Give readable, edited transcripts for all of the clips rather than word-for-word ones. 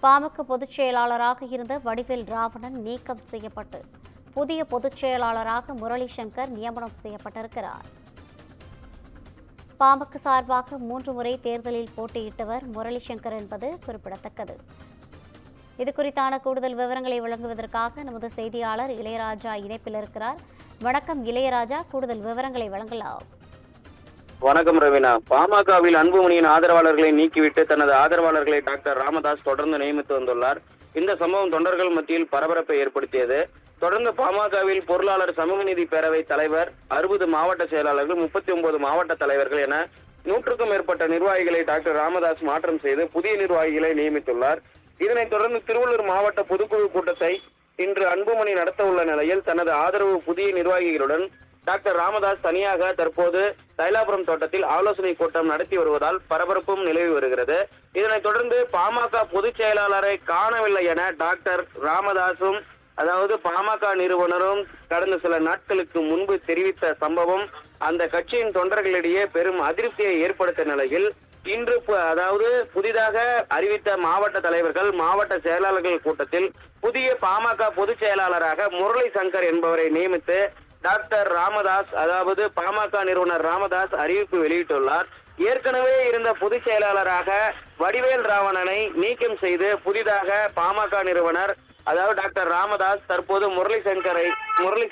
பாமக பொதுச் செயலாளராக இருந்த வடிவேல் ராவணன் நீக்கம் செய்யப்பட்டு புதிய பொதுச் செயலாளராக முரளி சங்கர் நியமனம் செய்யப்பட்டிருக்கிறார். பாமக சார்பாக 3 முறை தேர்தலில் போட்டியிட்டவர் முரளி சங்கர் என்பது குறிப்பிடத்தக்கது. இதுகுறித்தான கூடுதல் விவரங்களை வழங்குவதற்காக நமது செய்தியாளர் இளையராஜா இணைப்பில் இருக்கிறார். வணக்கம் இளையராஜா, கூடுதல் விவரங்களை வழங்கலாம். வணக்கம் ரவீனா. பாமகவில் அன்புமணியின் ஆதரவாளர்களை நீக்கிவிட்டு தனது ஆதரவாளர்களை டாக்டர் ராமதாஸ் தொடர்ந்து நியமித்து வந்துள்ளார். இந்த சம்பவம் தொண்டர்கள் மத்தியில் பரபரப்பை ஏற்படுத்தியது. தொடர்ந்து பாமகவில் பொருளாளர் சமூக நீதி பேரவை தலைவர், 60 மாவட்ட செயலாளர்கள், 39 மாவட்ட தலைவர்கள் என 100க்கும் மேற்பட்ட நிர்வாகிகளை டாக்டர் ராமதாஸ் மாற்றம் செய்து புதிய நிர்வாகிகளை நியமித்துள்ளார். இதனைத் தொடர்ந்து திருவள்ளூர் மாவட்ட பொதுக்குழு கூட்டத்தை இன்று அன்புமணி நடத்த உள்ள நிலையில் தனது ஆதரவு புதிய நிர்வாகிகளுடன் டாக்டர் ராமதாஸ் தனியாக தற்போது தைலாபுரம் தோட்டத்தில் ஆலோசனை கூட்டம் நடத்தி வருவதால் பரபரப்பும் நிலவி வருகிறது. இதனைத் தொடர்ந்து பாமக பொதுச் செயலாளரை காணவில்லை என டாக்டர் ராமதாசும் அதாவது பாமக நிறுவனரும் கடந்த சில நாட்களுக்கு முன்பு தெரிவித்த சம்பவம் அந்த கட்சியின் தொண்டர்களிடையே பெரும் அதிருப்தியை ஏற்படுத்திய நிலையில் இன்று அதாவது புதிதாக அறிவித்த மாவட்ட தலைவர்கள், மாவட்ட செயலாளர்கள் கூட்டத்தில் புதிய பாமக பொதுச் செயலாளராக முரளி சங்கர் என்பவரை நியமித்து டாக்டர் ராமதாஸ் அதாவது பாமக நிறுவனர் ராமதாஸ் அறிவிப்பு வெளியிட்டுள்ளார். ஏற்கனவே இருந்த பொதுச் செயலாளராக வடிவேல் ராவணனை நீக்கம் செய்து புதிதாக பாமக நிறுவனர் அதாவது டாக்டர் ராமதாஸ் தற்போது முரளி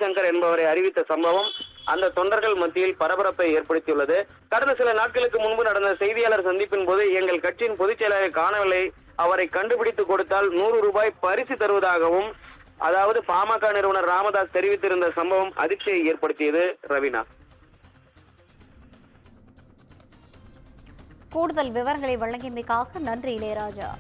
சங்கர் என்பவரை அறிவித்த சம்பவம் அந்த தொண்டர்கள் மத்தியில் பரபரப்பை ஏற்படுத்தியுள்ளது. கடந்த சில நாட்களுக்கு முன்பு நடந்த செய்தியாளர் சந்திப்பின் போது எங்கள் கட்சியின் பொதுச் செயலாளரை காணவில்லை, அவரை கண்டுபிடித்து கொடுத்தால் 100 ரூபாய் பரிசு தருவதாகவும் அதாவது பாமக நிறுவனர் ராமதாஸ் தெரிவித்திருந்த சம்பவம் அதிர்ச்சியை ஏற்படுத்தியது. ரவீனா, கூடுதல் விவரங்களை வழங்கியமைக்காக நன்றி இளையராஜா.